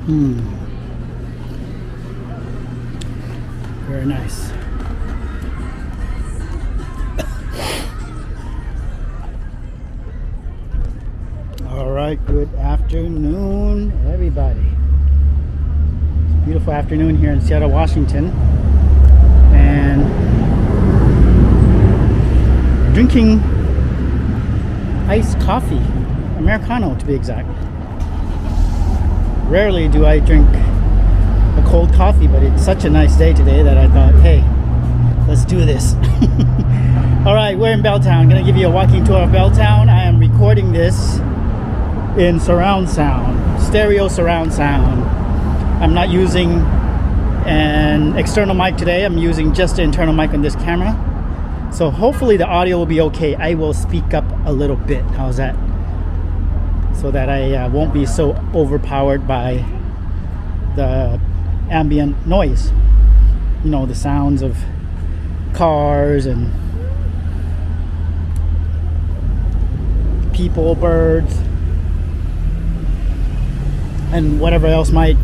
Very nice. All right, good afternoon, everybody. It's a beautiful afternoon here in Seattle, Washington, and drinking iced coffee, Americano to be exact. Rarely do I drink a cold coffee, but it's such a nice day today that I thought, hey, let's do this. All right, we're in Belltown. I'm gonna give you a walking tour of Belltown. I am recording this in surround sound, stereo surround sound. I'm not using an external mic today. I'm using just the internal mic on this camera. So hopefully the audio will be okay. I will speak up a little bit. How's that? So that I won't be so overpowered by the ambient noise. You know, the sounds of cars and people, birds, and whatever else might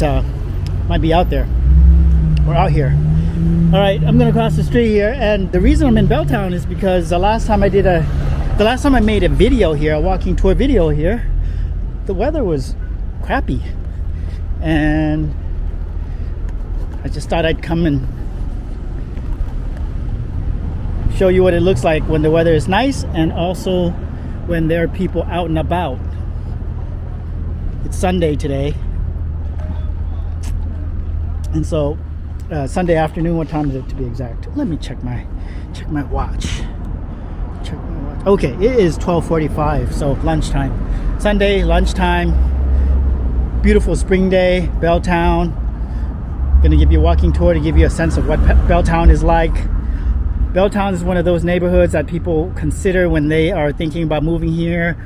be out there or out here. All right, I'm gonna cross the street here, and the reason I'm in Belltown is because the last time I made a video here, a walking tour video here, the weather was crappy, and I just thought I'd come and show you what it looks like when the weather is nice, and also when there are people out and about. It's Sunday today, and so Sunday afternoon. What time is it to be exact? Let me check my watch. Okay, it is 12:45, so lunchtime. Sunday lunchtime. Beautiful spring day, Belltown. Gonna give you a walking tour to give you a sense of what Belltown is like. Belltown is one of those neighborhoods that people consider when they are thinking about moving here,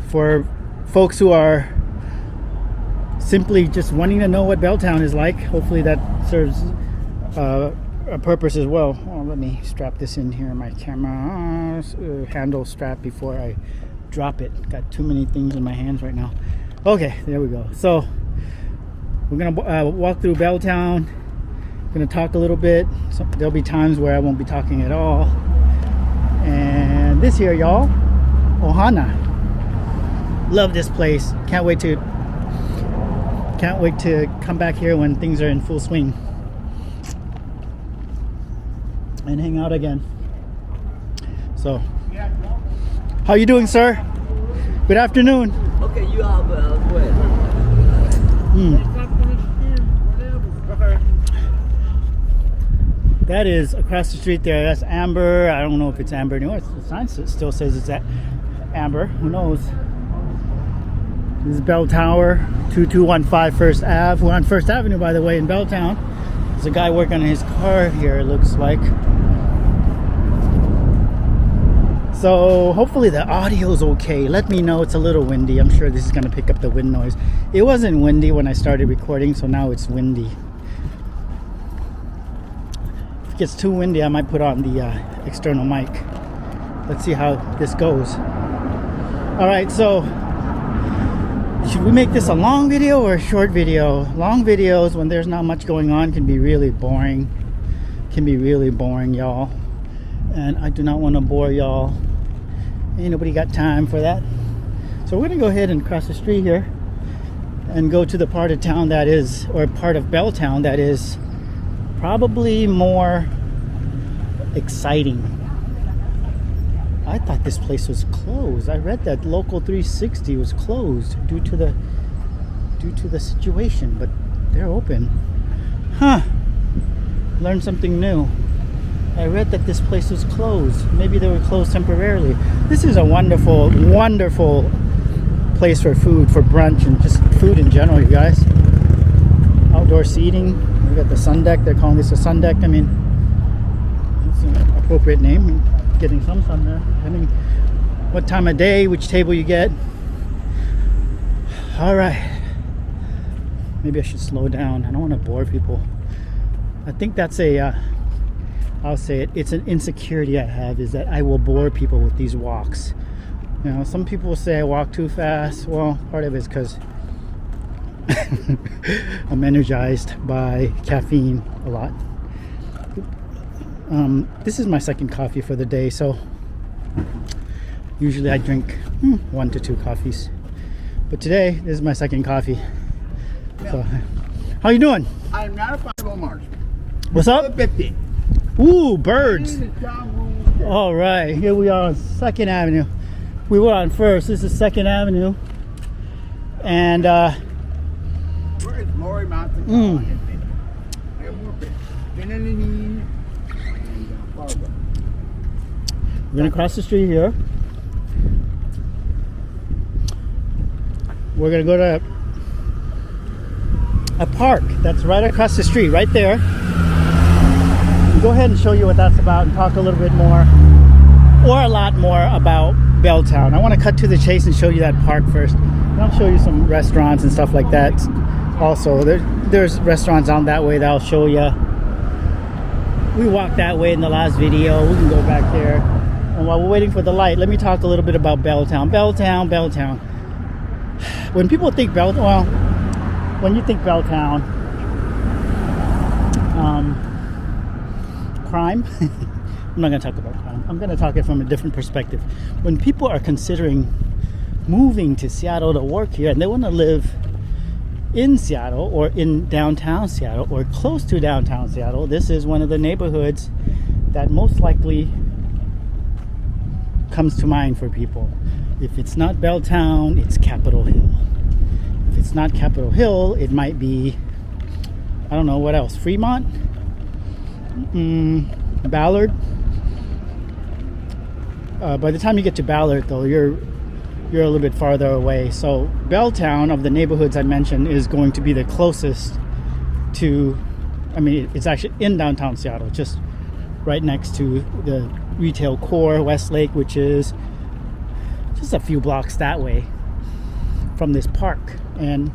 for folks who are simply just wanting to know what Belltown is like, hopefully that serves a purpose as well. Oh, let me strap this in here, my camera handle strap, before I drop it. Got too many things in my hands right now. Okay, there we go. So we're gonna walk through Belltown. Gonna talk a little bit. So there'll be times where I won't be talking at all. And this here, y'all, Ohana. Love this place. Can't wait to come back here when things are in full swing and hang out again. So, how you doing, sir? Good afternoon. Okay, you are where? That is across the street there. That's Amber. I don't know if it's Amber anymore. The sign still says it's at Amber. Who knows? This is Bell Tower, 2215 First Ave. We're on First Avenue, by the way, in Belltown. There's a guy working on his car here, it looks like. So hopefully the audio's okay. Let me know. It's a little windy. I'm sure this is going to pick up the wind noise. It wasn't windy when I started recording, so now it's windy. If it gets too windy, I might put on the external mic. Let's see how this goes. All right, so should we make this a long video or a short video? Long videos, when there's not much going on, can be really boring. Can be really boring, y'all. And I do not want to bore y'all. Ain't nobody got time for that. So we're gonna go ahead and cross the street here and go to the part of town that is, or part of Belltown that is probably more exciting. I thought this place was closed. I read that Local 360 was closed due to the situation, but they're open. Huh. Learned something new. I read that this place was closed. Maybe they were closed temporarily. This is a wonderful, wonderful place for food, for brunch, and just food in general, you guys. Outdoor seating. We got the sun deck. They're calling this a sun deck. I mean, it's an appropriate name. Getting some sun there. I mean, what time of day, which table you get. All right. Maybe I should slow down. I don't want to bore people. I think that's I'll say it. It's an insecurity I have, is that I will bore people with these walks. You know, some people say I walk too fast. Well, part of it is because I'm energized by caffeine a lot. This is my second coffee for the day, so usually I drink 1 to 2 coffees. But today, this is my second coffee. So, how you doing? I'm not a possible marksman. What's up? 50. Ooh, birds. All right, here we are on 2nd Avenue. We were on 1st. This is 2nd Avenue. And Where is Lori Mountain? I have more fish. Benelini and Fargo. we're gonna cross the street here. We're gonna go to a park that's right across the street, right there. Go ahead and show you what that's about and talk a little bit more, or a lot more, about Belltown. I want to cut to the chase and show you that park first. And I'll show you some restaurants and stuff like that. Also, there's restaurants down that way that I'll show you. We walked that way in the last video. We can go back there. And while we're waiting for the light, let me talk a little bit about Belltown. Belltown. When people think when you think Belltown, crime. I'm not going to talk about crime. I'm going to talk it from a different perspective. When people are considering moving to Seattle to work here and they want to live in Seattle or in downtown Seattle or close to downtown Seattle, this is one of the neighborhoods that most likely comes to mind for people. If it's not Belltown, it's Capitol Hill. If it's not Capitol Hill, it might be, I don't know, what else? Fremont? Ballard. By the time you get to Ballard, though, you're a little bit farther away. So Belltown, of the neighborhoods I mentioned, is going to be the closest to, I mean, it's actually in downtown Seattle, just right next to the retail core, Westlake, which is just a few blocks that way from this park. And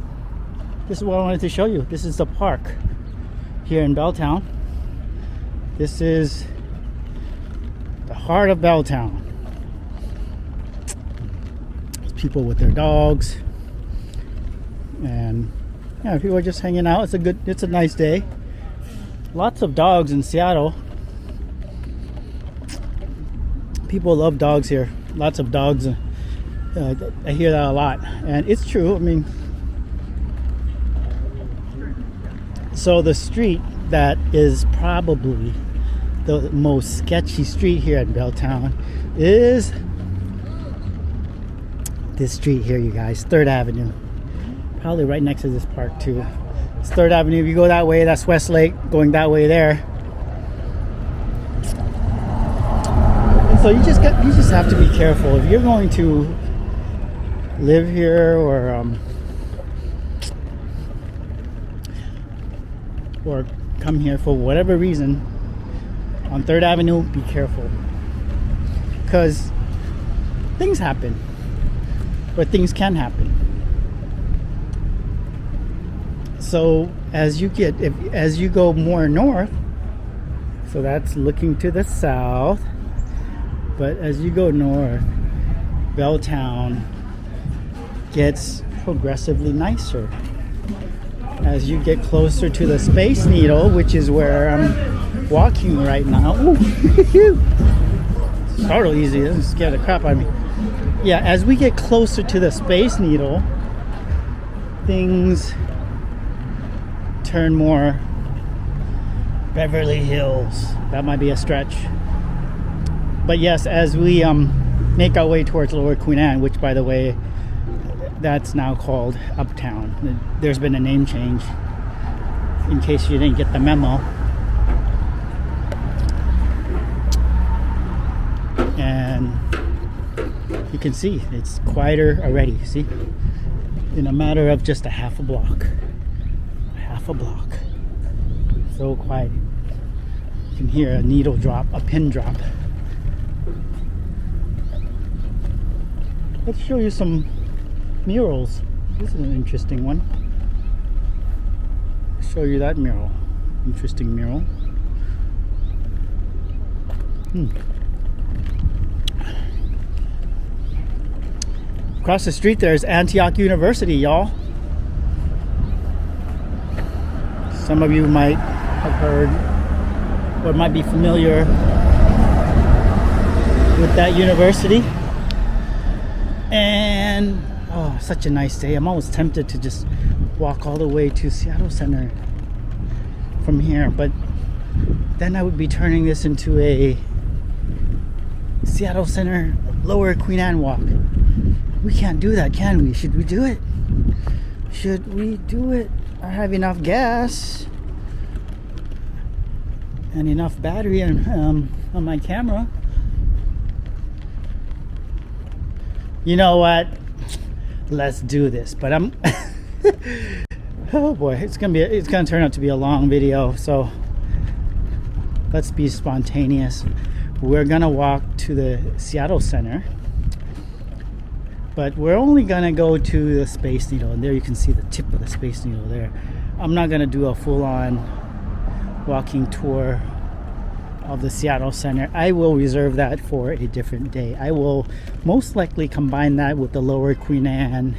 this is what I wanted to show you. This is the park here in Belltown. This is the heart of Belltown. There's people with their dogs, and yeah, people are just hanging out. It's a nice day. Lots of dogs in Seattle. People love dogs here. Lots of dogs. I hear that a lot, and it's true. I mean, so the street that is probably the most sketchy street here in Belltown is this street here, you guys. 3rd Avenue. Probably right next to this park too. It's 3rd Avenue. If you go that way, that's Westlake. Going that way there. And so you just have to be careful if you're going to live here or come here for whatever reason on 3rd Avenue. Be careful, because things happen, or things can happen. So as you go more north, so that's looking to the south, but as you go north, Belltown gets progressively nicer. As you get closer to the Space Needle, which is where I'm walking right now. Ooh. Startle easy, it doesn't scare the crap out of me. Yeah, as we get closer to the Space Needle, things turn more Beverly Hills. That might be a stretch. But yes, as we make our way towards Lower Queen Anne, which, by the way, that's now called Uptown. There's been a name change, in case you didn't get the memo. And you can see it's quieter already. See, in a matter of just a half a block. So quiet. You can hear a needle drop, a pin drop. Let's show you some murals. This is an interesting one. Show you that mural. Interesting mural. Across the street there is Antioch University, y'all. Some of you might have heard or might be familiar with that university. And oh, such a nice day. I'm always tempted to just walk all the way to Seattle Center from here, but then I would be turning this into a Seattle Center Lower Queen Anne walk. We can't do that, can we? Should we do it? Should we do it? I have enough gas and enough battery on my camera. You know what? Let's do this. But I'm oh boy, it's gonna turn out to be a long video, so let's be spontaneous. We're gonna walk to the Seattle Center, but we're only gonna go to the Space Needle, and there you can see the tip of the Space Needle there. I'm not gonna do a full-on walking tour of the Seattle Center. I will reserve that for a different day. I will most likely combine that with the Lower Queen Anne,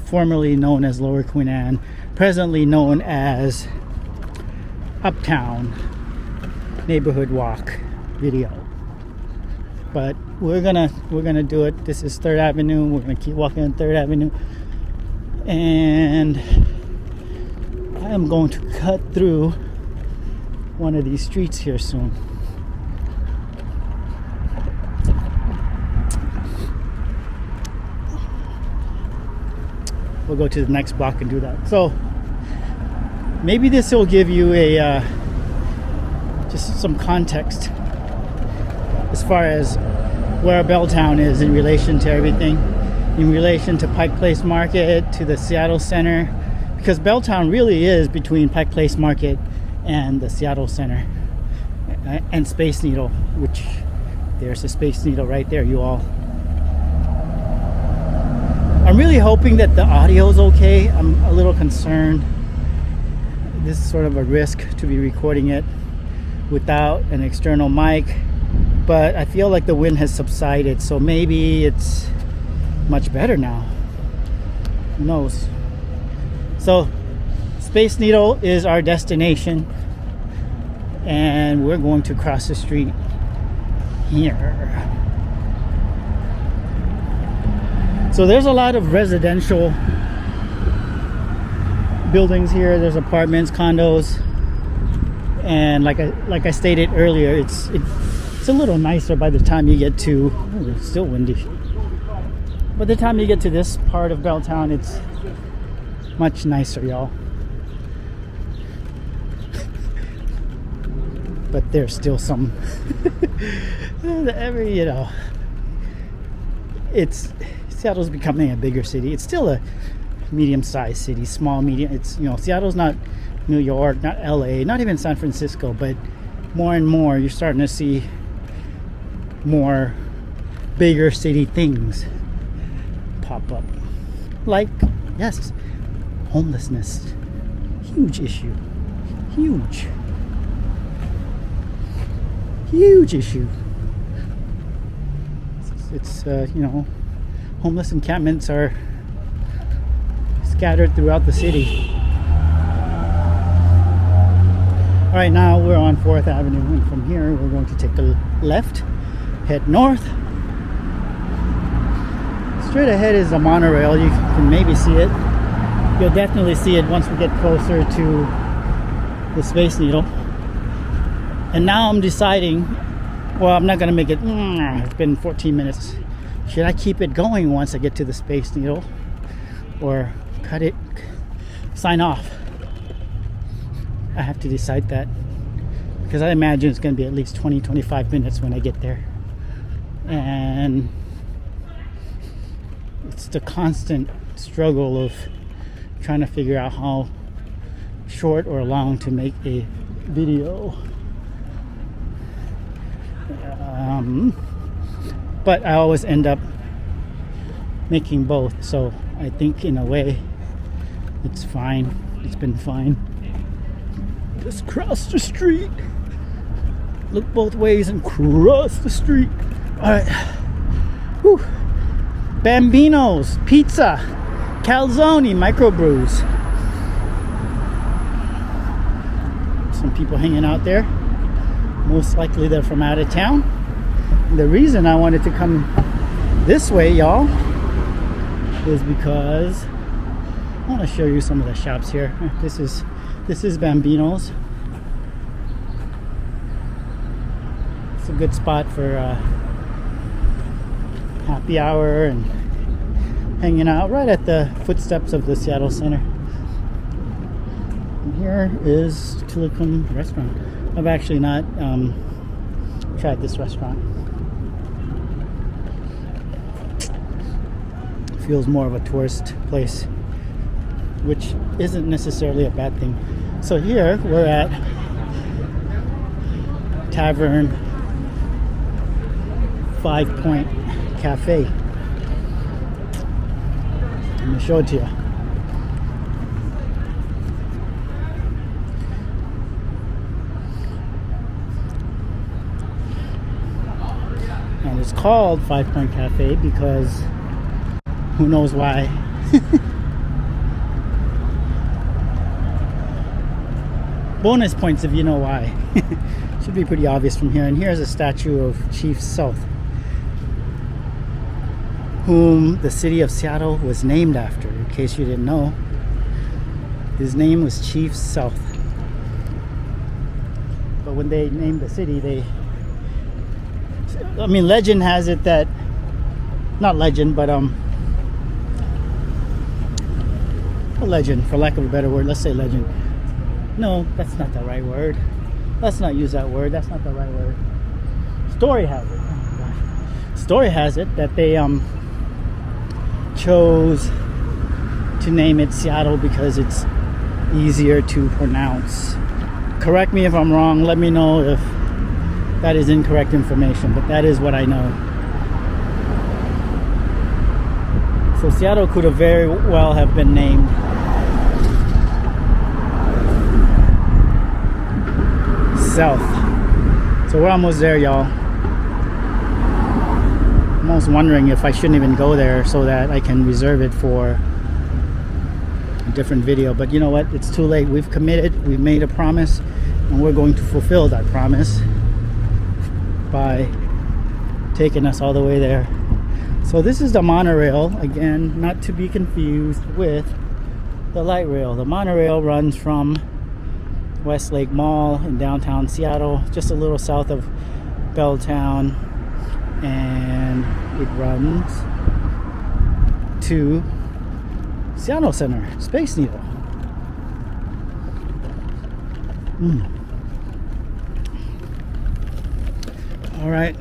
formerly known as Lower Queen Anne, presently known as Uptown neighborhood walk video. But we're gonna do it. This is 3rd Avenue. We're gonna keep walking on 3rd Avenue, and I am going to cut through one of these streets here soon. We'll go to the next block and do that. So maybe this will give you a just some context as far as where Belltown is in relation to everything, in relation to Pike Place Market, to the Seattle Center, because Belltown really is between Pike Place Market and the Seattle Center and Space Needle, which there's a Space Needle right there, you all. I'm really hoping that the audio is okay. I'm a little concerned. This is sort of a risk to be recording it without an external mic, but I feel like the wind has subsided, so maybe it's much better now. Who knows? So Space Needle is our destination, and we're going to cross the street here. So there's a lot of residential buildings here. There's apartments, condos, and like I stated earlier, it's a little nicer by the time you get to, oh, it's still windy. By the time you get to this part of Belltown, it's much nicer, y'all. But there's still some Seattle's becoming a bigger city. It's still a medium-sized city, small, medium. It's, Seattle's not New York, not LA, not even San Francisco, but more and more you're starting to see more bigger city things pop up. Like, yes, homelessness. Huge issue. Huge issue. It's homeless encampments are scattered throughout the city. All right, now we're on 4th Avenue, and from here we're going to take a left, head north. Straight ahead is a monorail. You can maybe see it. You'll definitely see it once we get closer to the Space Needle. And now I'm deciding, well, I'm not going to make it, it's been 14 minutes. Should I keep it going once I get to the Space Needle, or cut it, sign off? I have to decide that, because I imagine it's going to be at least 20-25 minutes when I get there. And it's the constant struggle of trying to figure out how short or long to make a video. But I always end up making both, so I think in a way it's fine. It's been fine. Just cross the street. Look both ways and cross the street. All right. Whew. Bambino's Pizza, Calzone microbrews. Some people hanging out there. Most likely they're from out of town. The reason I wanted to come this way, y'all, is because I want to show you some of the shops here. This is Bambino's. It's a good spot for happy hour and hanging out right at the footsteps of the Seattle Center. And here is Tulicum Restaurant. I've actually not tried this restaurant. Feels more of a tourist place, which isn't necessarily a bad thing. So here we're at Tavern 5 Point Cafe. I'm gonna show it to you. And it's called 5 Point Cafe because who knows why. Bonus points if you know why. Should be pretty obvious from here. And here's a statue of Chief South, whom the city of Seattle was named after. In case you didn't know, his name was Chief South. But when they named the city, legend has it that, not legend, but a legend, for lack of a better word. Let's say legend. No, that's not the right word. Let's not use that word. That's not the right word. Story has it. Oh my gosh. Story has it that they chose to name it Seattle because it's easier to pronounce. Correct me if I'm wrong. Let me know if that is incorrect information, but that is what I know. So Seattle could have very well have been named South. So we're almost there, y'all. I'm almost wondering if I shouldn't even go there so that I can reserve it for a different video. But you know what? It's too late. We've committed. We've made a promise, and we're going to fulfill that promise by taking us all the way there. So this is the monorail. Again, not to be confused with the light rail. The monorail runs from Westlake Mall in downtown Seattle, just a little south of Belltown, and it runs to Seattle Center, Space Needle. All right,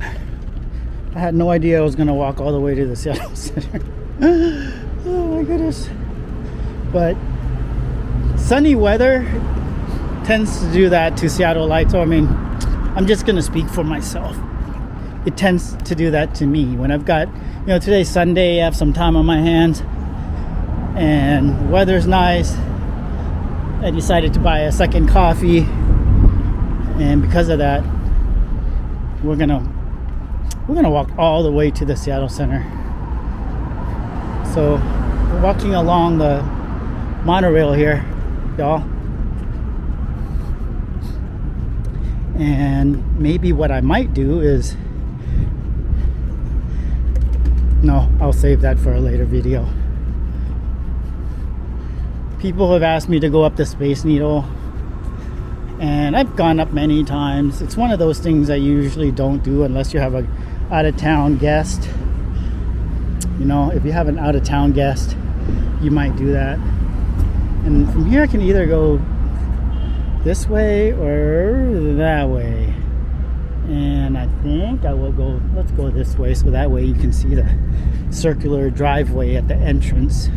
I had no idea I was gonna walk all the way to the Seattle Center. Oh my goodness. But sunny weather tends to do that to Seattle Light. So I'm just gonna speak for myself. It tends to do that to me when I've got, today's Sunday, I have some time on my hands and weather's nice. I decided to buy a second coffee, and because of that, we're gonna walk all the way to the Seattle Center. So we're walking along the monorail here, y'all. And maybe what I might do is, no, I'll save that for a later video. People have asked me to go up the Space Needle, and I've gone up many times. It's one of those things I usually don't do unless you have a out-of-town guest. If you have an out-of-town guest, you might do that. And from here I can either go this way or that way, and I think I will go, let's go this way, so that way you can see the circular driveway at the entrance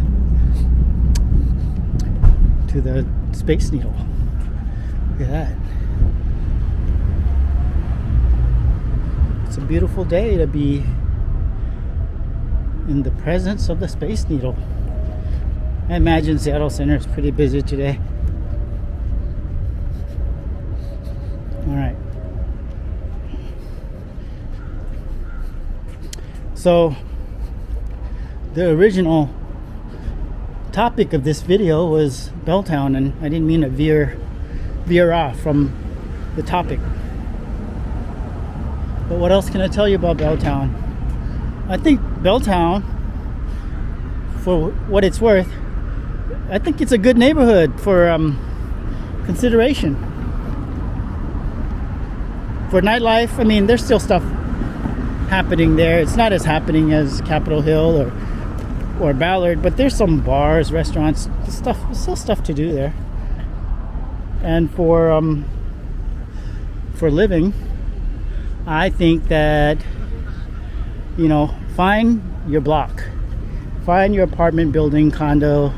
to the Space Needle. Look at that. It's a beautiful day to be in the presence of the Space Needle. I imagine Seattle Center is pretty busy today. All right. So the original topic of this video was Belltown, and I didn't mean to veer off from the topic. But what else can I tell you about Belltown? I think Belltown, for what it's worth, I think it's a good neighborhood for consideration. For nightlife, I mean, there's still stuff happening there. It's not as happening as Capitol Hill or Ballard, but there's some bars, restaurants, still stuff to do there. And for living, I think that, you know, find your block, find your apartment building, condo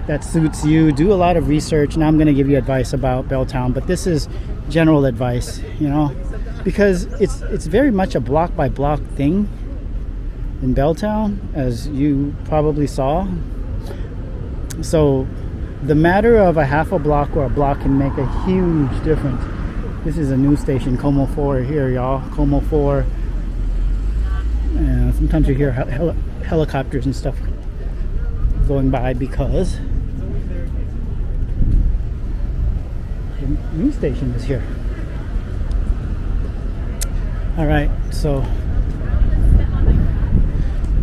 that suits you. Do a lot of research. Now I'm going to give you advice about Belltown, but this is general advice, you know, because it's very much a block by block thing in Belltown, as you probably saw. So the matter of a half a block or a block can make a huge difference. This is a news station, Como 4 here, y'all. Como 4. And sometimes you hear helicopters and stuff going by because the news station is here. All right, so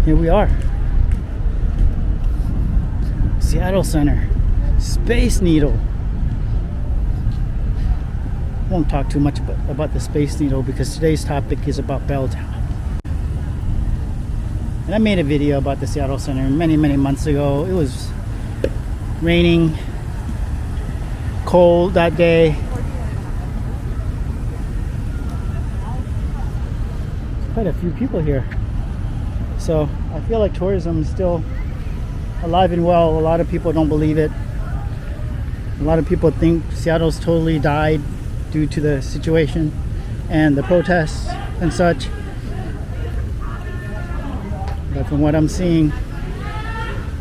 here we are. Seattle Center. Space Needle. Won't talk too much about the Space Needle because today's topic is about Belltown. And I made a video about the Seattle Center many months ago. It was raining, cold that day. Quite a few people here. So I feel like tourism is still alive and well. A lot of people don't believe it. A lot of people think Seattle's totally died due to the situation and the protests and such. But from what I'm seeing,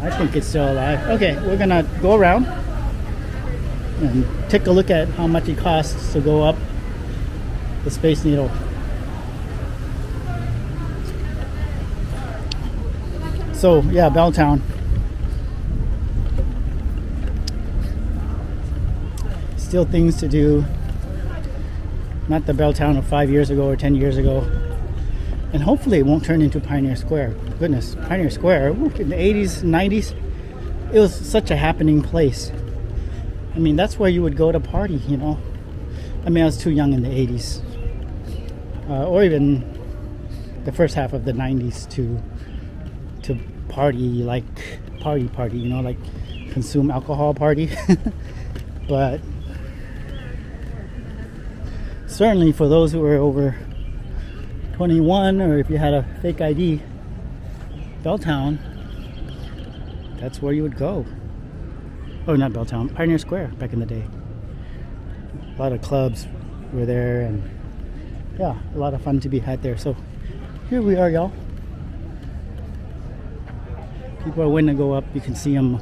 I think it's still alive. Okay, we're gonna go around and take a look at how much it costs to go up the Space Needle. So yeah, Belltown. Still things to do. Not the Belltown of 5 years ago or 10 years ago. And hopefully it won't turn into Pioneer Square. Goodness, Pioneer Square, in the 80s, 90s, it was such a happening place. I mean, that's where you would go to party, you know. I mean, I was too young in the 80s. Or even the first half of the 90s to party, like party, you know, like consume alcohol party. But certainly for those who were over 21, or if you had a fake ID, Belltown, that's where you would go. Oh, not Belltown, Pioneer Square back in the day. A lot of clubs were there, and yeah, a lot of fun to be had there. So here we are, y'all. People are waiting to go up. You can see them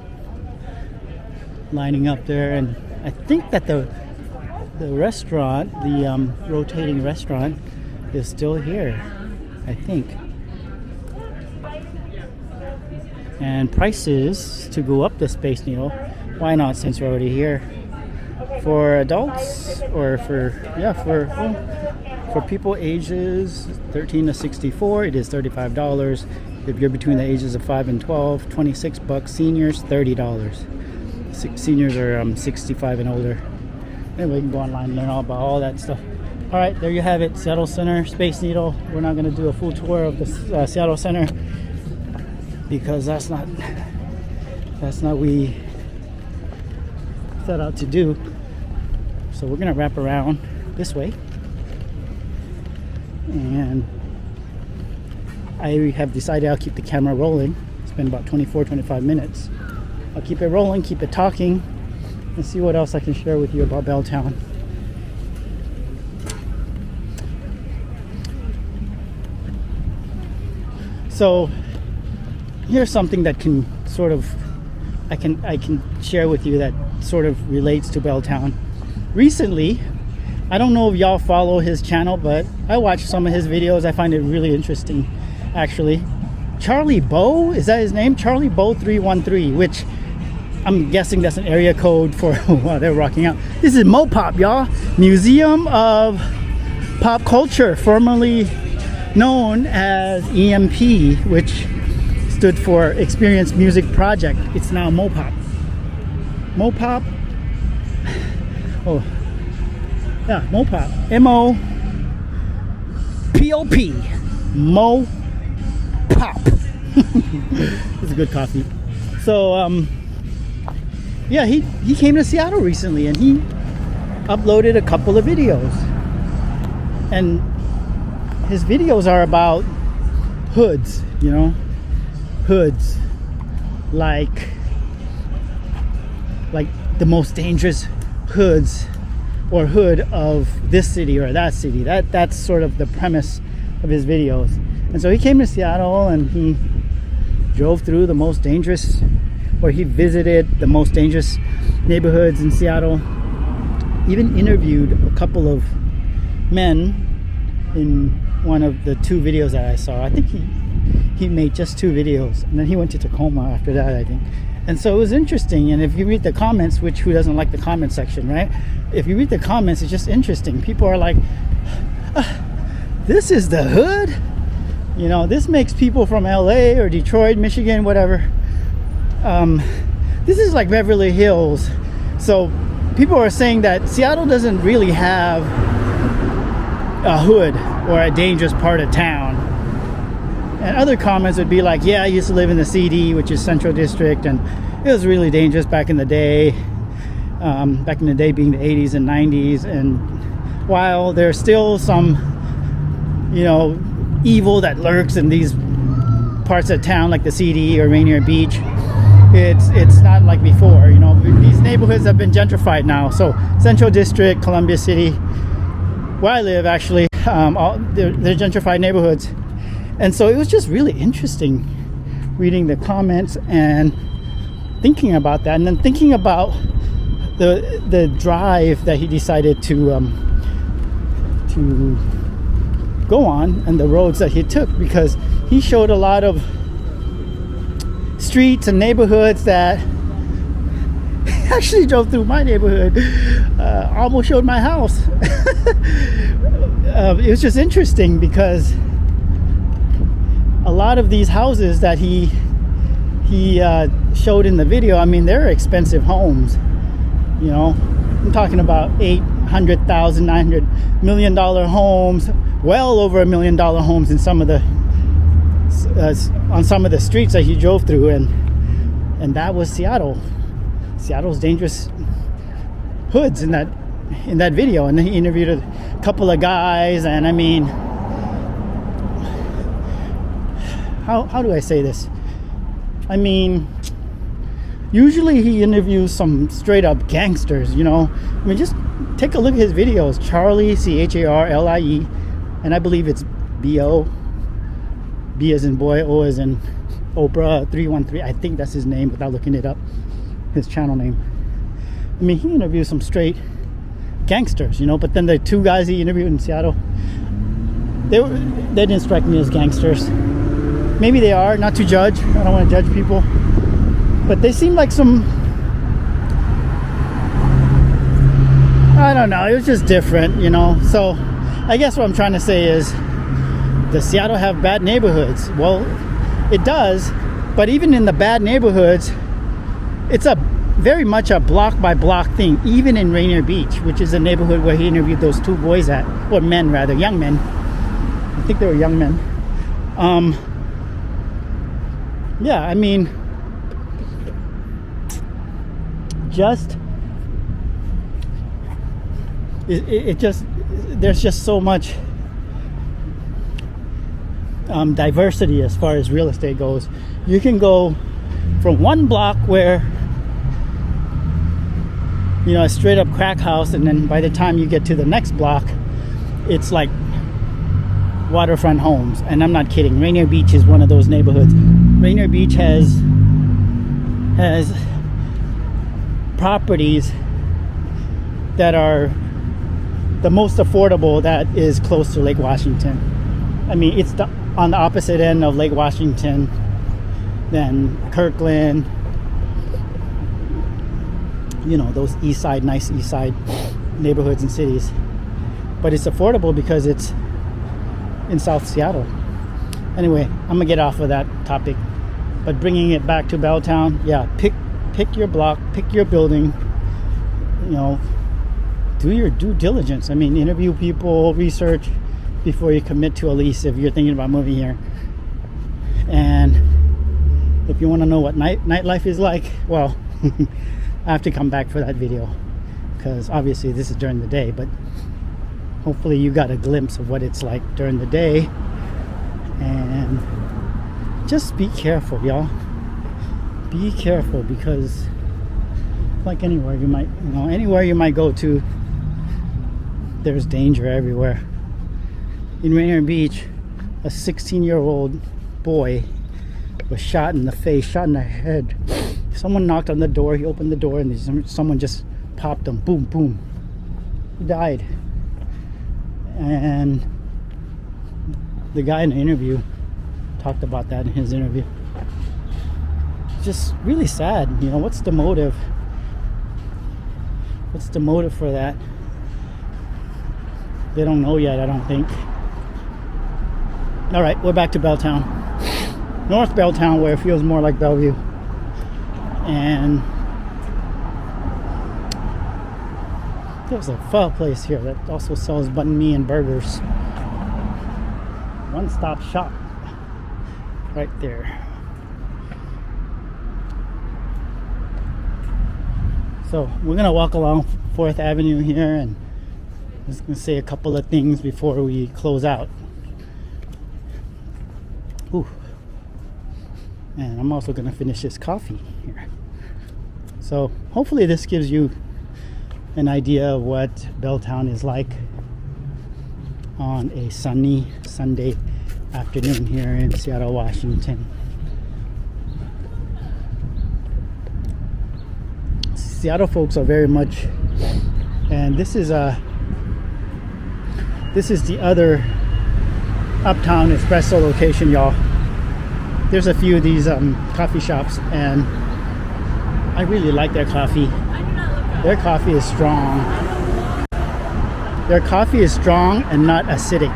lining up there, and I think that the restaurant, the rotating restaurant, is still here, I think. And prices to go up the Space Needle, why not, since we're already here? For adults, or for people ages 13 to 64, it is $35. If you're between the ages of 5 and 12, $26. Seniors, $30. Seniors are 65 and older. Anyway, you can go online and learn all about all that stuff. All right, there you have it, Seattle Center, Space Needle. We're not going to do a full tour of the Seattle Center because that's not what we set out to do. So we're going to wrap around this way, and I have decided I'll keep the camera rolling. It's been about 25 minutes. I'll keep it rolling, keep it talking, and see what else I can share with you about Belltown. So here's something that can sort of I can share with you that sort of relates to Belltown. Recently, I don't know if y'all follow his channel, but I watch some of his videos. I find it really interesting, actually. Charlie Bow, is that his name? Charlie Bow 313, which I'm guessing that's an area code for wow, they're rocking out. This is Mopop, y'all. Museum of Pop Culture, formerly known as EMP, which stood for Experience Music Project. It's now Mopop. Mopop. Oh, yeah, Mopop. M-O-P-O-P. Mopop. It's a good coffee. So, yeah, he came to Seattle recently and he uploaded a couple of videos. And his videos are about hoods, you know, hoods, like the most dangerous hoods or hood of this city or that city. That's sort of the premise of his videos. And so he came to Seattle and he drove through the most dangerous, or he visited the most dangerous neighborhoods in Seattle. Even interviewed a couple of men in one of the 2 videos that I saw. I think he made just 2 videos, and then he went to Tacoma after that, I think. And so it was interesting. And if you read the comments, which who doesn't like the comment section, right? If you read the comments, it's just interesting. People are like, this is the hood? You know, this makes people from LA or Detroit, Michigan, whatever. This is like Beverly Hills. So people are saying that Seattle doesn't really have a hood or a dangerous part of town. And other comments would be like, yeah, I used to live in the CD, which is Central District, and it was really dangerous back in the day. Back in the day being the 80s and 90s. And while there's still some, you know, evil that lurks in these parts of town like the CD or Rainier Beach, it's not like before. You know, these neighborhoods have been gentrified now. So Central District, Columbia City, where I live actually, they're gentrified neighborhoods. And so it was just really interesting reading the comments and thinking about that, and then thinking about the drive that he decided to go on and the roads that he took, because he showed a lot of streets and neighborhoods that actually drove through my neighborhood, almost showed my house. It was just interesting because a lot of these houses that he showed in the video, I mean, they're expensive homes. You know, I'm talking about $800,000, $900 million homes, well over $1 million homes in some of the on some of the streets that he drove through, and that was Seattle's dangerous hoods in that video. And then he interviewed a couple of guys, and I mean, how do I say this? I mean, usually he interviews some straight up gangsters, you know. I mean, just take a look at his videos. Charlie, Charlie, and I believe it's B-O, B as in boy, O as in Oprah 313. I think that's his name without looking it up, his channel name. I mean, he interviews some straight gangsters, you know. But then the 2 guys he interviewed in Seattle, they didn't strike me as gangsters. Maybe they are, not to judge. I don't want to judge people. But they seem like some, I don't know, it was just different, you know. So I guess what I'm trying to say is, does Seattle have bad neighborhoods? Well, it does. But even in the bad neighborhoods, it's a very much a block by block thing. Even in Rainier Beach, which is a neighborhood where he interviewed those 2 boys at, or men rather, young men. I think they were young men. Yeah, I mean, just it just, there's just so much diversity as far as real estate goes. You can go from one block where, you know, a straight up crack house, and then by the time you get to the next block, it's like waterfront homes. And I'm not kidding, Rainier Beach is one of those neighborhoods. Rainier Beach has properties that are the most affordable that is close to Lake Washington. I mean, it's the on the opposite end of Lake Washington than Kirkland, you know, those east side, nice east side neighborhoods and cities. But it's affordable because it's in South Seattle. Anyway, I'm gonna get off of that topic, but bringing it back to Belltown, yeah, pick your block, pick your building, you know, do your due diligence. I mean, interview people, research before you commit to a lease if you're thinking about moving here. And if you want to know what nightlife is like, well, I have to come back for that video, because obviously this is during the day, but hopefully you got a glimpse of what it's like during the day. And just be careful, y'all. Be careful, because like anywhere you might, you know, anywhere you might go to, there's danger everywhere. In Rainier Beach, a 16-year-old boy was shot in the face, shot in the head. Someone knocked on the door, he opened the door, and someone just popped him. Boom, boom. He died. And the guy in the interview talked about that in his interview. It's just really sad. You know, what's the motive? What's the motive for that? They don't know yet, I don't think. All right, we're back to Belltown. North Belltown, where it feels more like Bellevue. And there's a pho place here that also sells banh mi and burgers. One-stop shop right there. So we're gonna walk along 4th Avenue here, and I'm just gonna say a couple of things before we close out. Ooh. And I'm also gonna finish this coffee here. So hopefully this gives you an idea of what Belltown is like on a sunny Sunday afternoon here in Seattle, Washington. Seattle folks are very much, and this is the other Uptown Espresso location, y'all. There's a few of these coffee shops, and I really like their coffee. Their coffee is strong. Their coffee is strong and not acidic,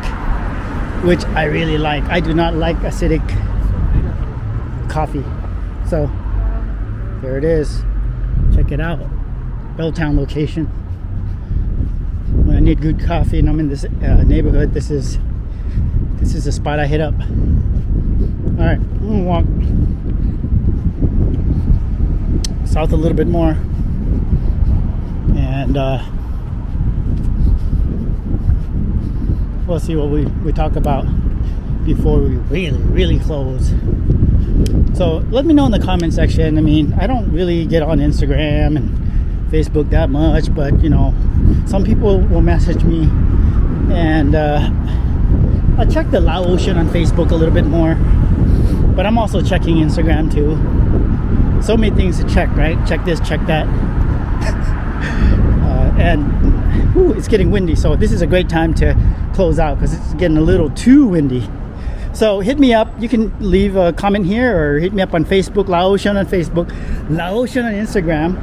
which I really like. I do not like acidic coffee. So there it is. Check it out. Belltown location. When I need good coffee and I'm in this neighborhood, this is the spot I hit up. All right, I'm gonna walk south a little bit more, and we'll see what we talk about before we really close. So let me know in the comment section. I mean, I don't really get on Instagram and Facebook that much, but you know, some people will message me, and I check the Laotian on Facebook a little bit more, but I'm also checking Instagram too. So many things to check, right? Check this, check that. And it's getting windy, so this is a great time to close out because it's getting a little too windy. So hit me up. You can leave a comment here or hit me up on Facebook, Laotian on Facebook, Laotian on Instagram.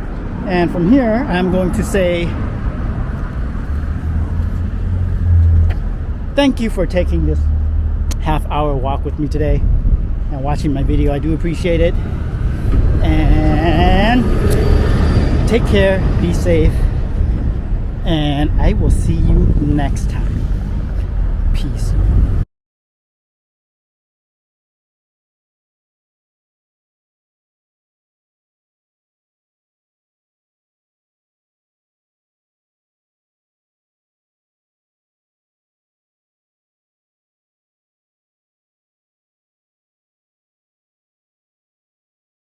And from here, I'm going to say thank you for taking this half-hour walk with me today and watching my video. I do appreciate it. And take care, be safe, and I will see you next time. Peace.